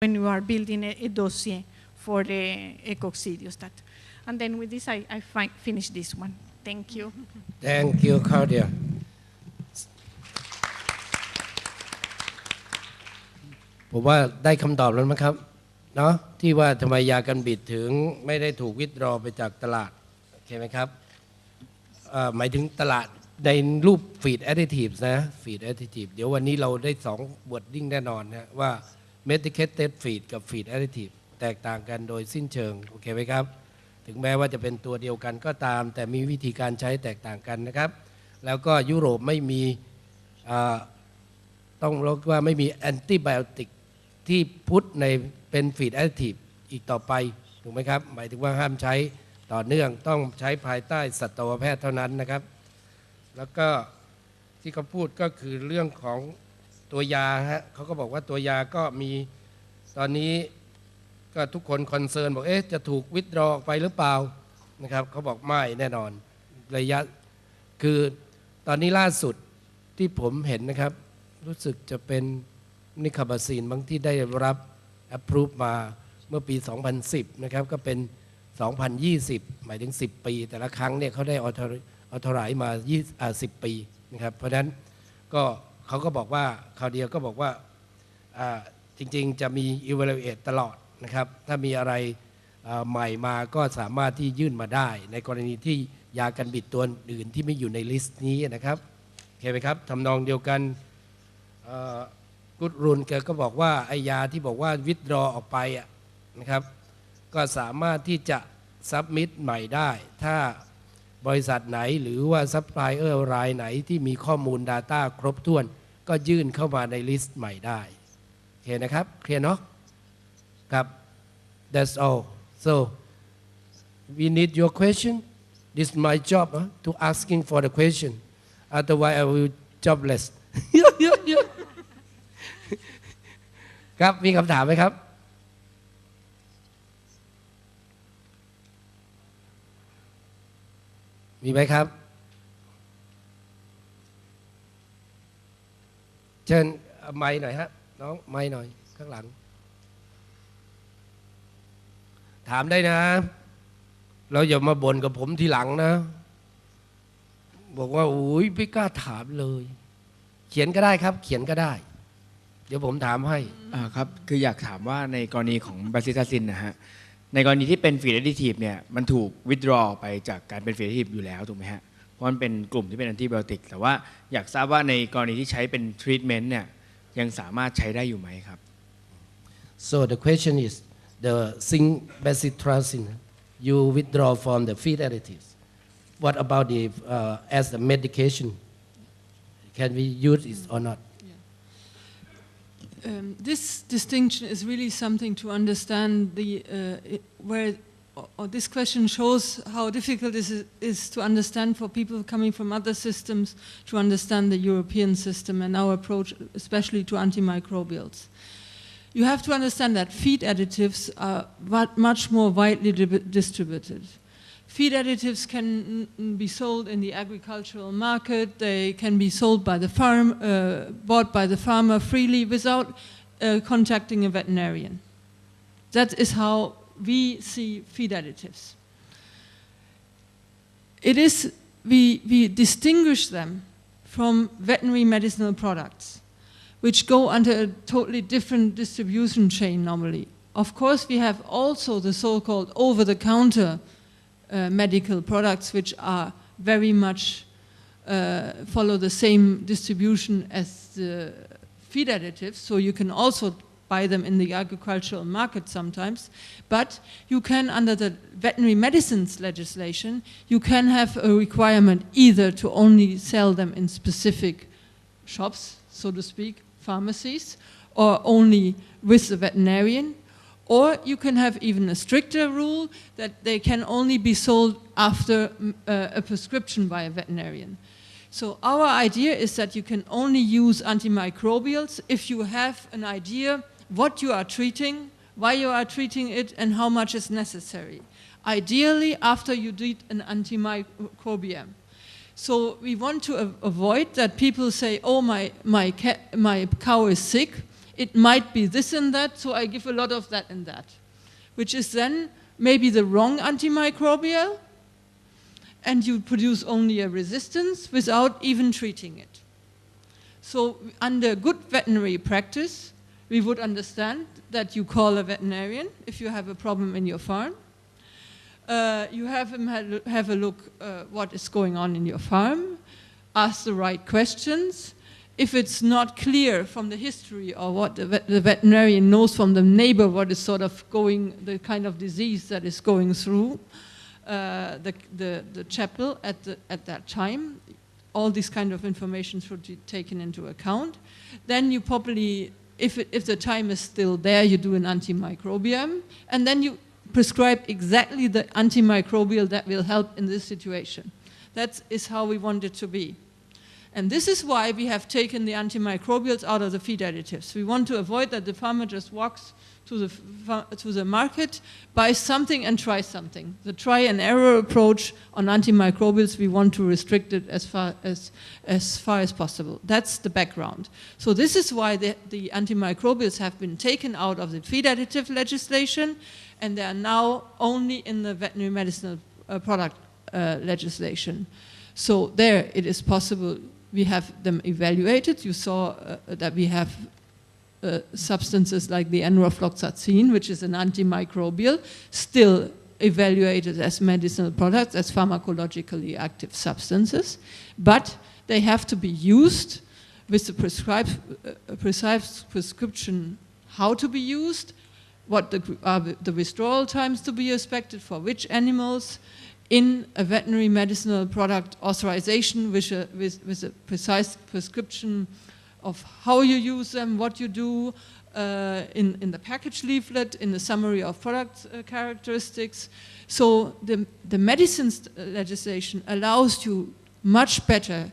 when you are building a dossier for the coccidiostat. And then with this, I finish this one. Thank you. Thank you, Claudia. ผมว่าได้คำตอบแล้วมั้งครับเนาะที่ว่าทำไมยากันบิดถึงไม่ได้ถูกวิดรอไปจากตลาดโอเคไหมครับหมายถึงตลาดในรูป feed additives นะ feed additive เดี๋ยววันนี้เราได้2 wording แน่นอนนะว่า medicated feed กับ feed additive แตกต่างกันโดยสิ้นเชิงโอเคไหมครับถึงแม้ว่าจะเป็นตัวเดียวกันก็ตามแต่มีวิธีการใช้แตกต่างกันนะครับแล้วก็ยุโรปไม่มีต้องเรียกว่าไม่มีแอนติไบโอติกที่พุทธในเป็น feed additive อีกต่อไปถูกไหมครับหมายถึงว่าห้ามใช้ต่อเนื่องต้องใช้ภายใต้สัตวแพทย์เท่านั้นนะครับแล้วก็ที่เขาพูดก็คือเรื่องของตัวยาฮะเขาก็บอกว่าตัวยาก็มีตอนนี้ก็ทุกคนคอนเซิร์นบอกจะถูกวิดรอออกไปหรือเปล่านะครับเขาบอกไม่แน่นอนระยะคือตอนนี้ล่าสุดที่ผมเห็นนะครับรู้สึกจะเป็นนิคาบาซีนบางที่ได้รับ approve มาเมื่อปี 2010 นะครับก็เป็น 2020 หมายถึง 10 ปีแต่ละครั้งเนี่ยเขาได้ออทอไรซ์มา10 ปีนะครับเพราะฉะนั้นก็เขาก็บอกว่าคราวเดียวก็บอกว่าจริงๆจะมี evaluate ตลอดนะครับถ้ามีอะไรใหม่มาก็สามารถที่ยื่นมาได้ในกรณีที่ยากันบิดตัวอื่นที่ไม่อยู่ในลิสต์นี้นะครับโอเคไหมครับทำนองเดียวกันกุดรุนแกก็บอกว่าไอยาที่บอกว่าวิดรอออกไปนะครับก็สามารถที่จะซับมิตใหม่ได้ถ้าบริษัทไหนหรือว่าซัพพลายเออร์รายไหนที่มีข้อมูล Data ครบถ้วนก็ยื่นเข้ามาในลิสต์ใหม่ได้โอเคนะครับเคลียร์เนาะครับ that's all so we need your question this is my job to asking for the question otherwise I will jobless ครับมีคำถามไหมครับมีไหมครับเชิญไมค์หน่อยฮะน้องไมค์หน่อยข้างหลังถามได้นะเราอย่ามาบ่นกับผมทีหลังนะบอกว่าอุ้ยไม่กล้าถามเลยเขียนก็ได้ครับเขียนก็ได้เดี๋ยวผมถามให้ครับคืออยากถามว่าในกรณีของบาซิซาซินนะฮะในกรณีที่เป็นฟีดแอดดิทีฟเนี่ยมันถูกวิดรอไปจากการเป็นฟีดแอดดิทีฟอยู่แล้วถูกไหมฮะเพราะมันเป็นกลุ่มที่เป็นแอนติไบโอติกแต่ว่าอยากทราบว่าในกรณีที่ใช้เป็นทรีทเมนต์เนี่ยยังสามารถใช้ได้อยู่ไหมครับ so the question is the zinc bacitracin you withdraw from the feed additives what about the as a medication can we use it or not this distinction is really something to understand where this question shows how difficult it is to understand for people coming from other systems to understand the European system and our approach, especially to antimicrobials. You have to understand that feed additives are much more widely distributed. Feed additives can be sold in the agricultural market. They can be sold by the bought by the farmer freely without contacting a veterinarian. That is how we see feed additives. We distinguish them from veterinary medicinal products, which go under a totally different distribution chain normally. Of course, we have also the so-called over-the-counter medical products, which are very much follow the same distribution as the feed additives, so you can also buy them in the agricultural market sometimes, but you can, under the veterinary medicines legislation, you can have a requirement either to only sell them in specific shops, so to speak, pharmacies, or only with the veterinarian, or you can have even a stricter rule that they can only be sold after a prescription by a veterinarian. So our idea is that you can only use antimicrobials if you have an idea what you are treating, why you are treating it, and how much is necessary. Ideally, after you did an antimicrobial. So we want to avoid that people say, oh, my cow is sick. it might be this and that, so I give a lot of that and that, which is then maybe the wrong antimicrobial, and you produce only a resistance without even treating it. So under good veterinary practice, we would understand that you call a veterinarian if you have a problem in your farm. You have him have a look what is going on in your farm, ask the right questions. If it's not clear from the history or what the veterinarian knows from the neighbor what is sort of going, the kind of disease that is going through the chapel at that time, all this kind of information should be taken into account. Then you probably, if the time is still there, you do an antimicrobium, and then you prescribe exactly the antimicrobial that will help in this situation. That is how we want it to be. And this is why we have taken the antimicrobials out of the feed additives. We want to avoid that the farmer just walks to the market, buys something and tries something. The try and error approach on antimicrobials, we want to restrict it as far as possible. That's the background. So this is why the antimicrobials have been taken out of the feed additive legislation, and they are now only in the veterinary medicinal product legislation. So there it is possible. We have them evaluated. You saw that we have substances like the enrofloxacin, which is an antimicrobial, still evaluated as medicinal products, as pharmacologically active substances, but they have to be used with the precise prescription how to be used, what the withdrawal times to be expected for which animals, in a veterinary medicinal product authorization with a precise prescription of how you use them, what you do, in the package leaflet, in the summary of product characteristics. So the medicines legislation allows you much better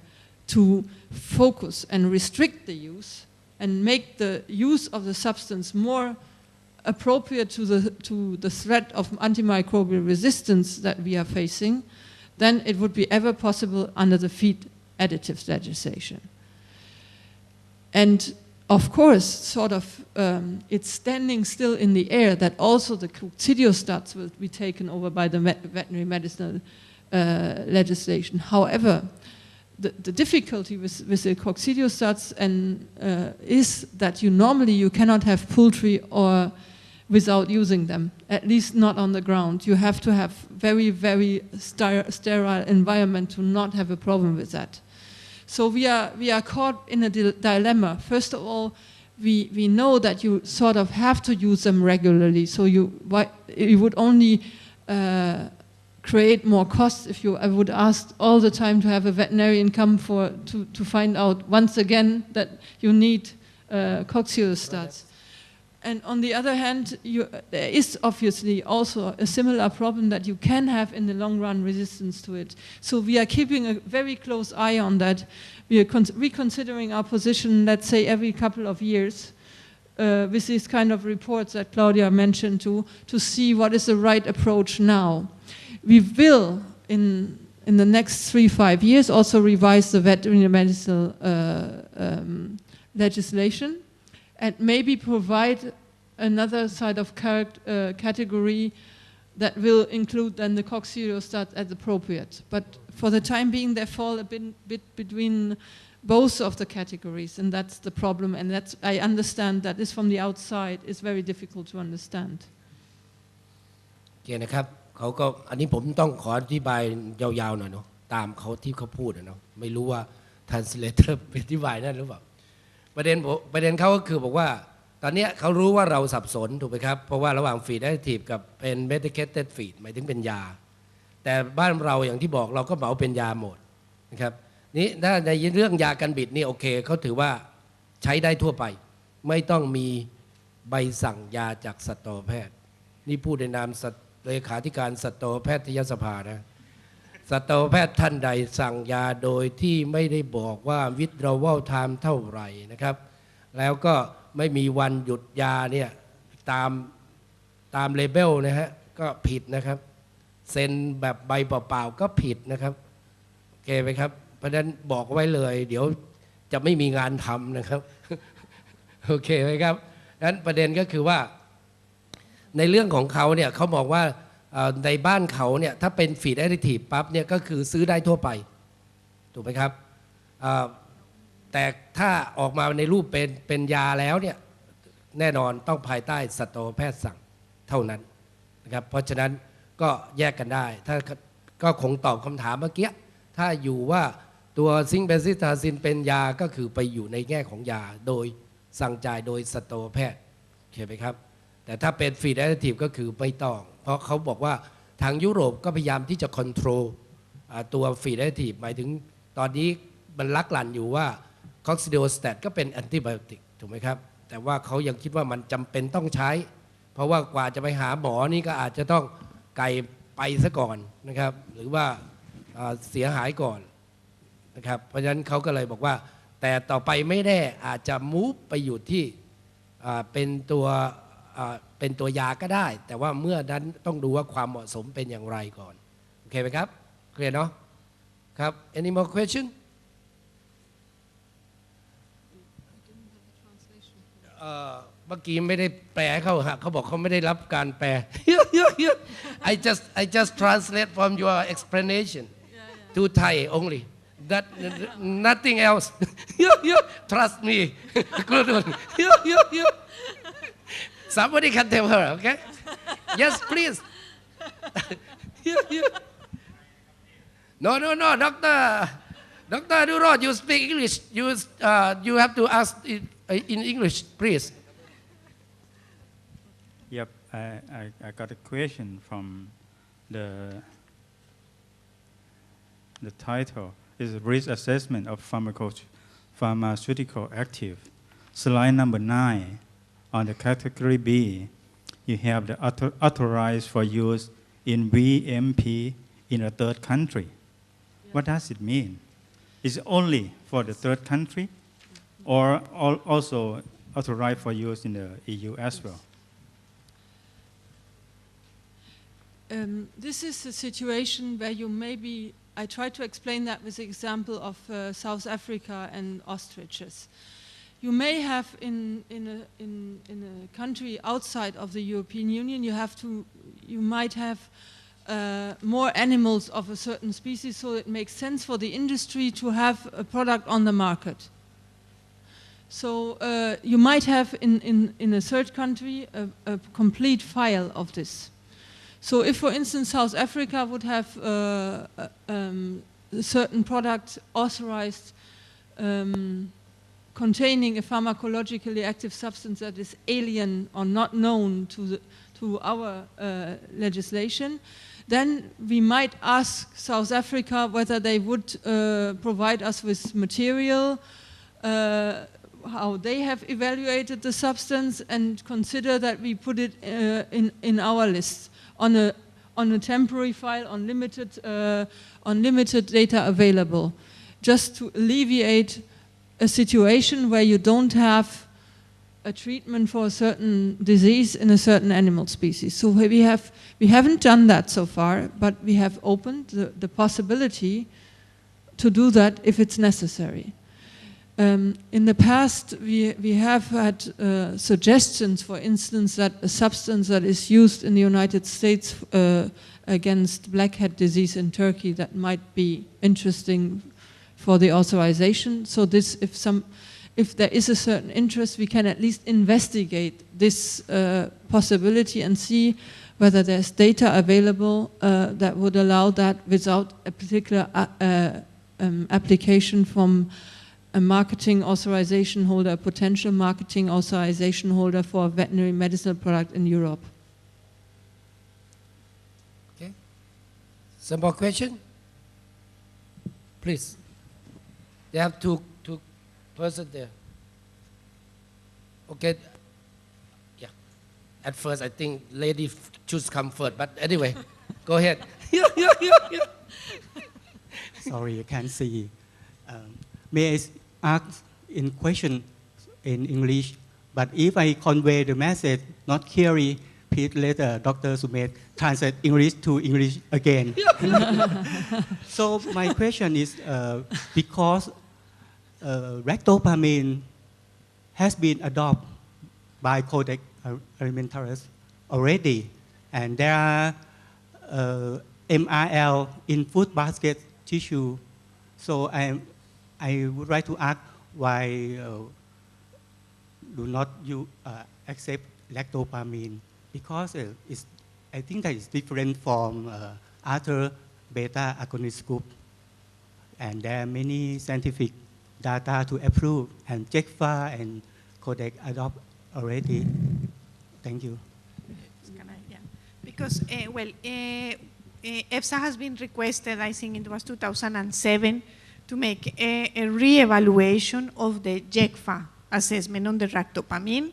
to focus and restrict the use and make the use of the substance more appropriate to the threat of antimicrobial resistance that we are facing than it would be ever possible under the feed additives legislation. And of course, sort of, it's standing still in the air that also the coccidiostats will be taken over by the veterinary medicinal legislation. However, the difficulty with the coccidiostats is that you cannot have poultry or without using them, at least not on the ground. You have to have very, very sterile environment to not have a problem with that. So we are caught in a dilemma. First of all, we know that you sort of have to use them regularly. So you would only create more costs if I would ask all the time to have a veterinarian come to find out once again that you need coccidiostats. And on the other hand, there is obviously also a similar problem that you can have in the long run resistance to it. So we are keeping a very close eye on that. We are reconsidering our position, let's say, every couple of years with these kind of reports that Claudia mentioned to see what is the right approach now. We will, in the next 3-5 years, also revise the veterinary medicinal legislation, and maybe provide another side of category that will include then the coccidiostat as appropriate. But for the time being, they fall a bit between both of the categories, and that's the problem. And I understand that is from the outside is very difficult to understand. โอเคนะครับเขาก็อันนี้ผมต้องขออธิบายยาวๆหน่อยเนาะตามเขาที่เขาพูดเนาะไม่รู้ว่า translator อธิบายนั่นหรือเปล่าประเด็นเขาก็คือบอกว่าตอนนี้เขารู้ว่าเราสับสนถูกไหมครับเพราะว่าระหว่างฟีดแอดดิทีฟกับเป็น medicated feed หมายถึงเป็นยาแต่บ้านเราอย่างที่บอกเราก็เหมาเป็นยาหมดนะครับนี่ถ้าในเรื่องยากันบิดนี่โอเคเขาถือว่าใช้ได้ทั่วไปไม่ต้องมีใบสั่งยาจากสัตวแพทย์นี่พูดในนามเลขาธิการสัตวแพทยสภานะสัตวแพทย์ท่านใดสั่งยาโดยที่ไม่ได้บอกว่า withdrawal time เท่าไหร่นะครับแล้วก็ไม่มีวันหยุดยาเนี่ยตามเลเบลนะฮะก็ผิดนะครับเซ็นแบบใบเปล่าๆก็ผิดนะครับโอเคไหมครับเพราะฉะนั้นบอกไว้เลยเดี๋ยวจะไม่มีงานทำนะครับ โอเคไหมครับนั้นประเด็นก็คือว่าในเรื่องของเขาเนี่ยเขาบอกว่าในบ้านเขาเนี่ยถ้าเป็นฟีดแอดดิทีฟปั๊บเนี่ยก็คือซื้อได้ทั่วไปถูกไหมครับแต่ถ้าออกมาในรูปเป็นยาแล้วเนี่ยแน่นอนต้องภายใต้สัตวแพทย์สั่งเท่านั้นนะครับเพราะฉะนั้นก็แยกกันได้ถ้าก็คงตอบคำถามเมื่อกี้ถ้าอยู่ว่าตัวซิงค์เบซิทาซินเป็นยาก็คือไปอยู่ในแง่ของยาโดยสั่งจ่ายโดยสัตวแพทย์เข้าไหมครับแต่ถ้าเป็นฟีดแอดดิทีฟก็คือไม่ต้องเพราะเขาบอกว่าทางยุโรปก็พยายามที่จะควบคุมตัวฟีดแอดดิทีฟหมายถึงตอนนี้มันลักลั่นอยู่ว่าคอกซิโดสแตทก็เป็นแอนติไบโอติกถูกไหมครับแต่ว่าเขายังคิดว่ามันจำเป็นต้องใช้เพราะว่ากว่าจะไปหาหมอนี่ก็อาจจะต้องไกลไปซะก่อนนะครับหรือว่าเสียหายก่อนนะครับเพราะฉะนั้นเขาก็เลยบอกว่าแต่ต่อไปไม่แน่อาจจะมูฟไปอยู่ที่เป็นตัวยาก็ได้แต่ว่าเมื่อนั้นต้องดูว่าความเหมาะสมเป็นอย่างไรก่อนโอเคไหมครับเคลียร์เนาะครับ any more question เมื่อกี้ไม่ได้แปลให้เขาฮะเขาบอกเขาไม่ได้รับการแปล I just translate from your explanation to Thai only that nothing else trust me good one somebody can tell her okay yes please no doctor Durod you speak English you have to ask in English please Yep, I got a question from the title is risk assessment of pharmaceutical active. Slide number 9 on the category B, you have the authorized for use in VMP in a third country. What does it mean? Is it only for the third country, or also authorized for use in the EU as well? This is a situation where you maybe, I try to explain that with the example of South Africa and ostriches. You may have in a country outside of the European Union, you might have more animals of a certain species, so it makes sense for the industry to have a product on the market. So you might have in a third country a complete file of this. So if, for instance, South Africa would have a certain product authorized containing a pharmacologically active substance that is alien or not known to our legislation, then we might ask South Africa whether they would provide us with material, how they have evaluated the substance, and consider that we put it in our list on a temporary file on limited data available, just to alleviate a situation where you don't have a treatment for a certain disease in a certain animal species. So we haven't done that so far, but we have opened the possibility to do that if it's necessary. In the past, we have had suggestions, for instance, that a substance that is used in the United States against blackhead disease in Turkey that might be interesting for the authorization. So this, if there is a certain interest, we can at least investigate this possibility and see whether there's data available that would allow that without a particular application from a marketing authorization holder, a potential marketing authorization holder for a veterinary medicinal product in Europe. Okay. Some more question? Please. They have two persons there. Okay. Yeah. At first, I think lady choose comfort, but anyway, go ahead. Sorry, you can't see. May I ask in question in English, but if I convey the message not clearly, please let Dr. Sumed translate English to English again. So my question is, because ractopamine has been adopted by Codex Alimentarius already. And there are MRL in food basket tissue. So I would like to ask why do not you accept lactopamine? Because I think that is different from other beta agonist group. And there are many scientific data to approve, and JECFA and Codex adopt already. Thank you. Yeah. Because, EFSA has been requested, I think it was 2007, to make a re-evaluation of the JECFA assessment on the ractopamine.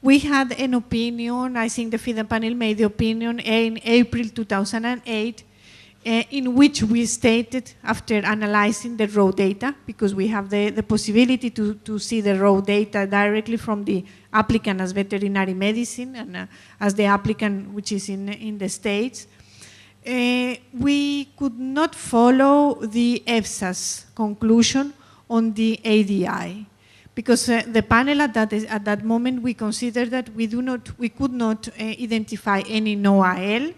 We had an opinion, I think the FIDA panel made the opinion in April 2008, in which we stated, after analyzing the raw data, because we have the possibility to see the raw data directly from the applicant as veterinary medicine and as the applicant which is in the States, we could not follow the EFSA's conclusion on the ADI. Because the panel at that moment, we considered that we could not identify any NOAEL.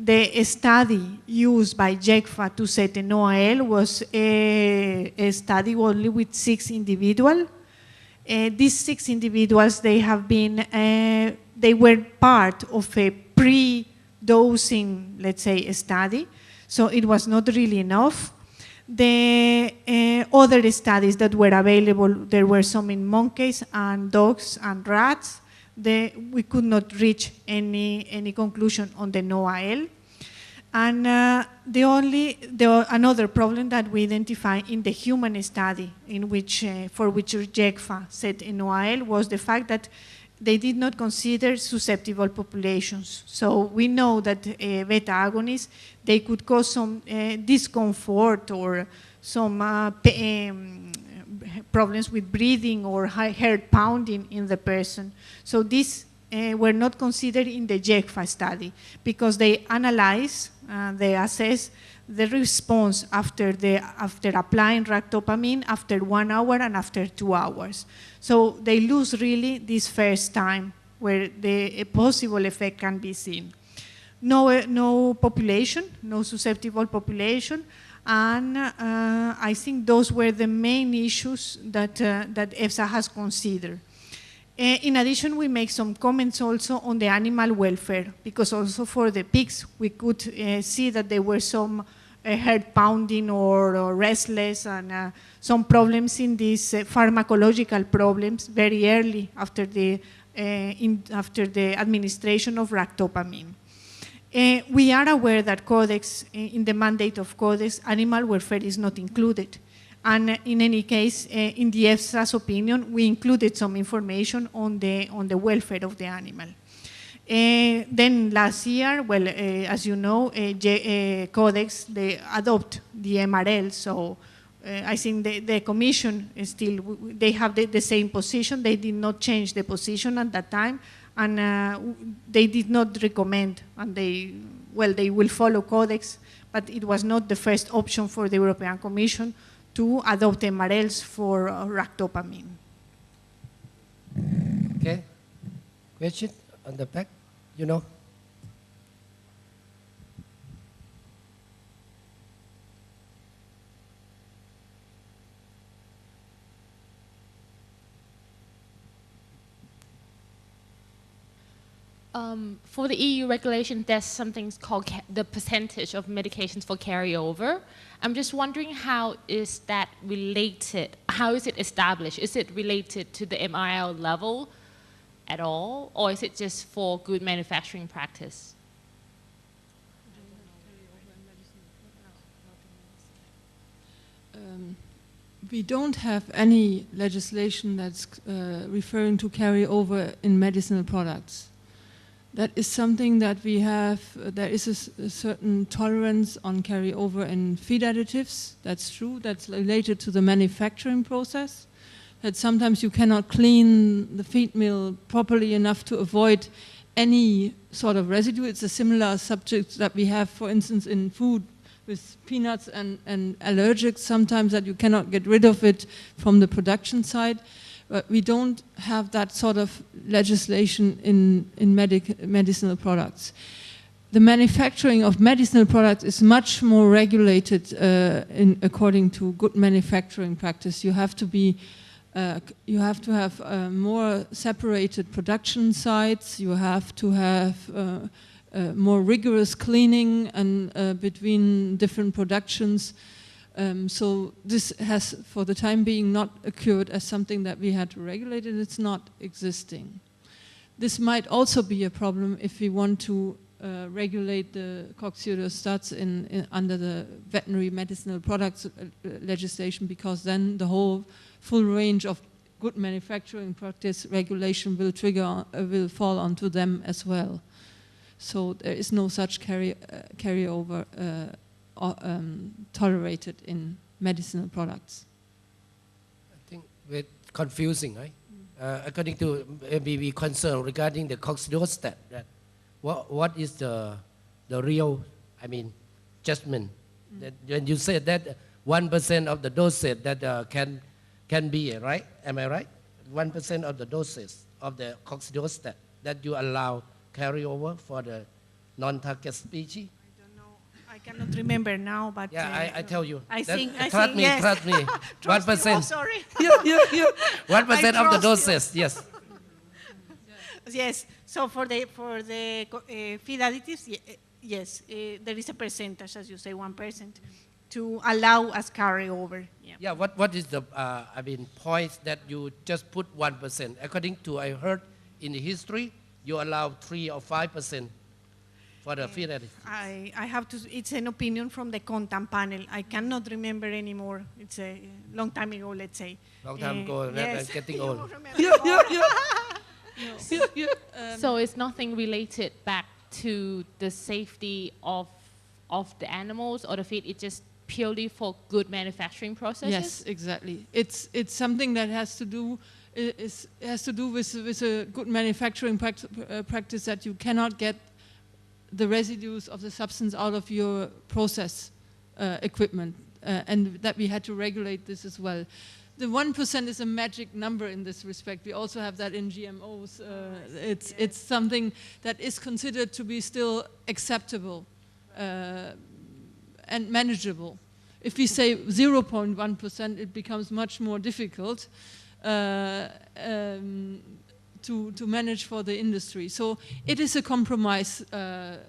The study used by JECFA to set a NOAEL was a study only with 6 individuals. These 6 individuals, they were part of a pre-dosing, let's say, study. So it was not really enough. The other studies that were available, there were some in monkeys and dogs and rats. We could not reach any conclusion on the NOAEL. And another problem that we identified in the human study, for which JECFA set a NOAEL, was the fact that they did not consider susceptible populations. So we know that beta agonists, they could cause some discomfort or some problems with breathing or heart pounding in the person. So these were not considered in the JECFA study because they analyze, they assess the response after applying ractopamine after 1 hour and after 2 hours. So they lose really this first time where a possible effect can be seen. No population, no susceptible population, and I think those were the main issues that EFSA has considered. In addition, we make some comments also on the animal welfare, because also for the pigs, we could see that there were some heart pounding or restless and some problems in these pharmacological problems very early after the administration of ractopamine. We are aware that Codex, in the mandate of Codex, animal welfare is not included. And in any case, in the EFSA's opinion, we included some information on the welfare of the animal. Then last year, well, as you know, Codex, they adopt the MRL, so I think the commission is still, they have the same position. They did not change the position at that time, and they did not recommend, and they will follow Codex, but it was not the first option for the European Commission to adopt MRLs for ractopamine. Okay. Question on the back, you know. For the EU regulation, there's something called the percentage of medications for carryover. I'm just wondering, how is that related? How is it established? Is it related to the MRL level at all, or is it just for good manufacturing practice? We don't have any legislation that's referring to carryover in medicinal products. That is something that we have. There is a certain tolerance on carryover in feed additives. That's true. That's related to the manufacturing process. That sometimes you cannot clean the feed mill properly enough to avoid any sort of residue. It's a similar subject that we have, for instance, in food with peanuts and allergics sometimes, that you cannot get rid of it from the production side. But we don't have that sort of legislation in medicinal products. The manufacturing of medicinal products is much more regulated according to good manufacturing practice. You have to have more separated production sites. You have to have more rigorous cleaning and between different productions. So this has, for the time being, not occurred as something that we had to regulate, and it's not existing. This might also be a problem if we want to regulate the coccidiostats under the veterinary medicinal products legislation, because then the whole full range of good manufacturing practice regulation will fall onto them as well. So there is no such carryover tolerated in medicinal products. I think it's confusing, right? According to ABV concern regarding the coccidiostat, that what is the real, judgment? That when you said that 1% of the dosage that can be, right? Am I right? 1% of the doses of the coccidiostat that you allow carryover for the non-target species? I cannot remember now, but yeah, I tell you. Trust me. 1%. Oh, sorry. 1% of the doses. Yes. Yes. So for the feed additives, yes, there is a percentage, as you say, 1%, to allow as carryover. Yeah. What is the points that you just put 1%? According to I heard in the history, you allow 3 or 5%. For the feed additive. I have to. It's an opinion from the Contam panel. I cannot remember anymore. It's a long time ago, let's say. Long time ago. Yes. Getting old. So it's nothing related back to the safety of the animals or the feed. It's just purely for good manufacturing processes. Yes, exactly. It's something that has to do with a good manufacturing practice, that you cannot get the residues of the substance out of your process equipment, and that we had to regulate this as well. The 1% is a magic number in this respect. We also have that in GMOs. It's something that is considered to be still acceptable and manageable. If we say 0.1%, it becomes much more difficult to manage for the industry. So it is a compromise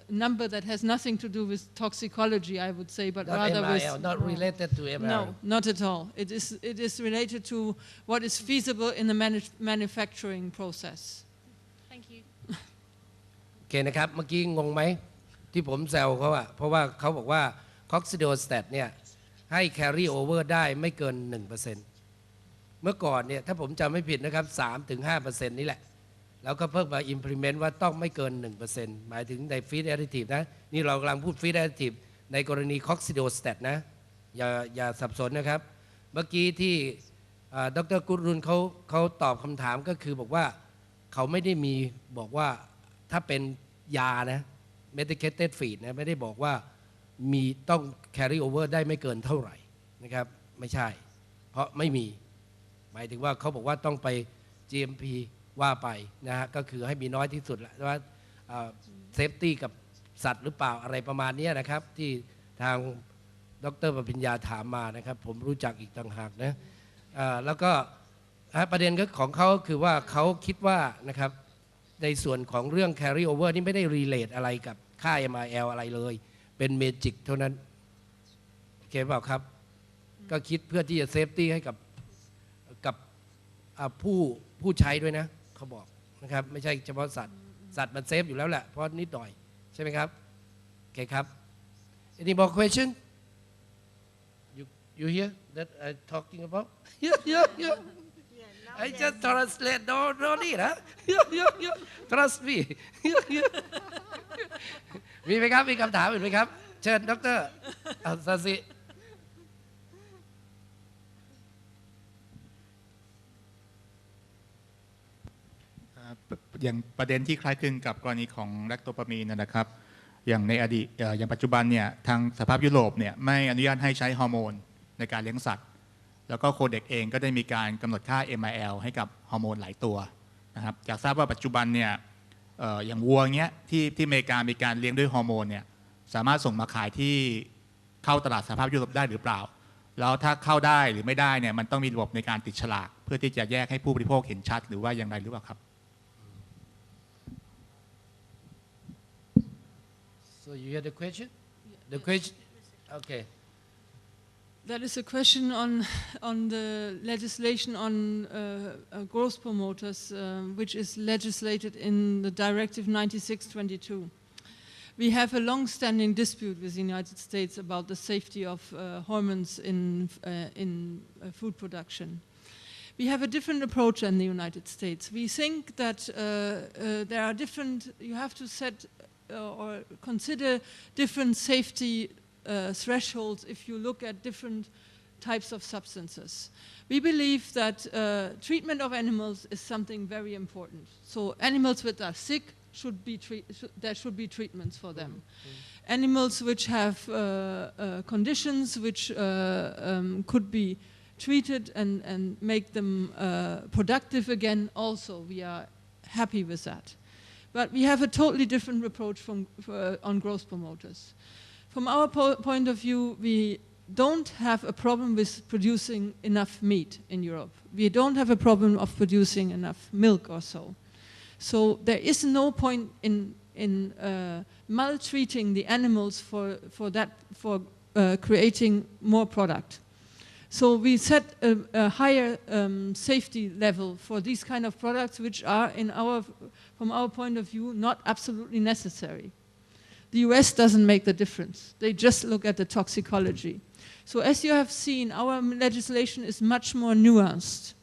number that has nothing to do with toxicology, I would say, but not rather MIL, with... not related to MIL. No, not at all. It is related to what is feasible in the manufacturing process. Thank you. โอเคนะครับเมื่อกี้งงไหมที่ผมแซวเขาอะเพราะว่าเขาบอกว่าคอกซิโดสแตทเนี่ยให้ carry over ได้ไม่เกิน 1%เมื่อก่อนเนี่ยถ้าผมจำไม่ผิดนะครับ 3-5% นี่แหละแล้วก็เพิ่งมา implement ว่าต้องไม่เกิน 1% หมายถึงใน feed additive นะนี่เรากำลังพูด feed additive ในกรณี coccidiostat นะอย่าสับสนนะครับเมื่อกี้ที่ดร.กุรุนเขาตอบคำถามก็คือบอกว่าเขาไม่ได้มีบอกว่าถ้าเป็นยานะ medicated feed นะไม่ได้บอกว่ามีต้อง carry over ได้ไม่เกินเท่าไหร่นะครับไม่ใช่เพราะไม่มีหมายถึงว่าเขาบอกว่าต้องไป GMP ว่าไปนะฮะก็คือให้มีน้อยที่สุดแหละว่าเซฟตี้กับสัตว์หรือเปล่าอะไรประมาณนี้นะครับที่ทางดร.ปริญญาถามมานะครับผมรู้จักอีกต่างหากนะแล้วก็ประเด็นของเขาคือว่าเขาคิดว่านะครับในส่วนของเรื่อง carry over นี่ไม่ได้ relate อะไรกับค่า MIL อะไรเลยเป็นเมจิกเท่านั้นโอเคเปล่าครับก็คิดเพื่อที่จะเซฟตี้ให้กับผู้ใช้ด้วยนะเขาบอกนะครับไม่ใช่เฉพาะสัตว์มันเซฟอยู่แล้วแหละเพราะนิดหน่อยใช่ไหมครับโอเคครับ Any more question you hear that I talking about I just translate no need นะ trust me มีไหมครับมีคำถามอื่นไหมครับเชิญดร.ซาซิอย่างประเด็นที่คล้ายคลึงกับกรณีของแลคโตปามีนนะครับอย่างในอดีตอย่างปัจจุบันเนี่ยทางสหภาพยุโรปเนี่ยไม่อนุญาตให้ใช้ฮอร์โมนในการเลี้ยงสัตว์ แล้วก็โคเด็กเองก็ได้มีการกำหนดค่า MIL ให้กับฮอร์โมนหลายตัวนะครับอยากทราบว่าปัจจุบันเนี่ยอย่างวัวเงี้ยที่อเมริกามีการเลี้ยงด้วยฮอร์โมนเนี่ยสามารถส่งมาขายที่เข้าตลาดสหภาพยุโรปได้หรือเปล่าแล้วถ้าเข้าได้หรือไม่ได้เนี่ยมันต้องมีระบบในการติดฉลากเพื่อที่จะแยกให้ผู้บริโภคเห็นชัดหรือว่าอย่างไรหรือเปล่าครับ So you hear the question? The question. Okay. That is a question on the legislation on growth promoters, which is legislated in the Directive 96/22. We have a long-standing dispute with the United States about the safety of hormones in food production. We have a different approach in the United States. We think that there are different, you have to set or consider different safety thresholds if you look at different types of substances. We believe that treatment of animals is something very important. So animals that are sick there should be treatments for them. Animals which have conditions which could be treated and make them productive again, also we are happy with that. But we have a totally different approach on growth promoters. From our point of view, we don't have a problem with producing enough meat in Europe. We don't have a problem of producing enough milk or so. So there is no point in maltreating the animals for creating more product. So we set a higher safety level for these kind of products, which are, from our point of view, not absolutely necessary. The US doesn't make the difference. They just look at the toxicology. So as you have seen, our legislation is much more nuanced.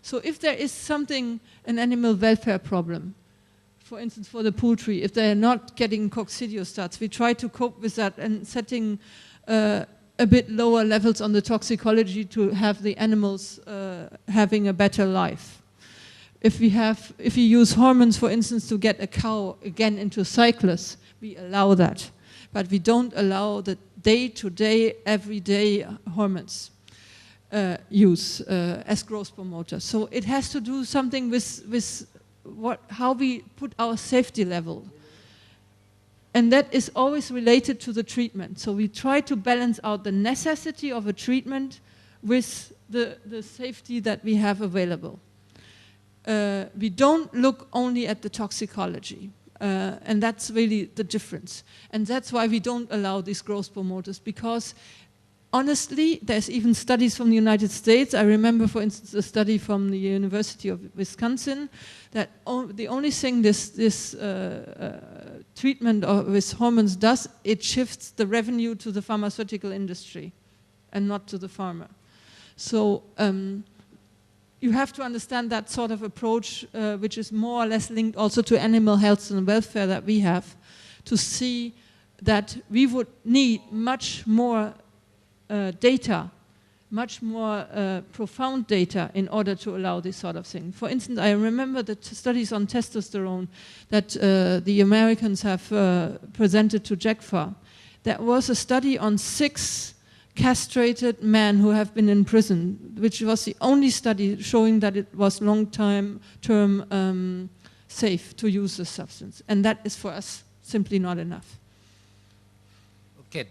So if there is something, an animal welfare problem, for instance, for the poultry, if they're not getting coccidiostats, we try to cope with that and setting a bit lower levels on the toxicology to have the animals having a better life. If we use hormones, for instance, to get a cow again into cyclus, we allow that. But we don't allow the day-to-day, everyday hormones use as growth promoters. So it has to do something with how we put our safety level. And that is always related to the treatment. So we try to balance out the necessity of a treatment with the safety that we have available. We don't look only at the toxicology. And that's really the difference. And that's why we don't allow these growth promoters, because honestly, there's even studies from the United States. I remember, for instance, a study from the University of Wisconsin that the only thing this treatment with hormones does, it shifts the revenue to the pharmaceutical industry and not to the farmer. So you have to understand that sort of approach, which is more or less linked also to animal health and welfare that we have, to see that we would need much more data, much more profound data in order to allow this sort of thing. For instance, I remember the studies on testosterone that the Americans have presented to JECFA. There was a study on 6 castrated men who have been in prison, which was the only study showing that it was long-term safe to use the substance. And that is for us simply not enough. Okay,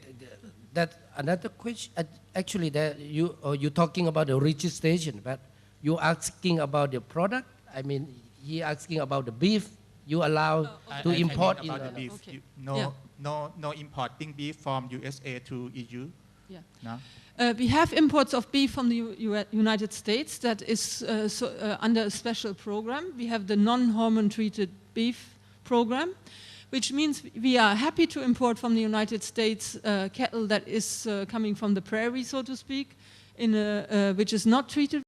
that another question. Actually, that you're talking about the registration, but you're asking about the product. I mean, he asking about the beef. You allow to import about the beef. Okay. No importing beef from USA to EU. Yeah. No? We have imports of beef from the United States that is under a special program. We have the non-hormone treated beef program, which means we are happy to import from the United States cattle that is coming from the prairie, so to speak, which is not treated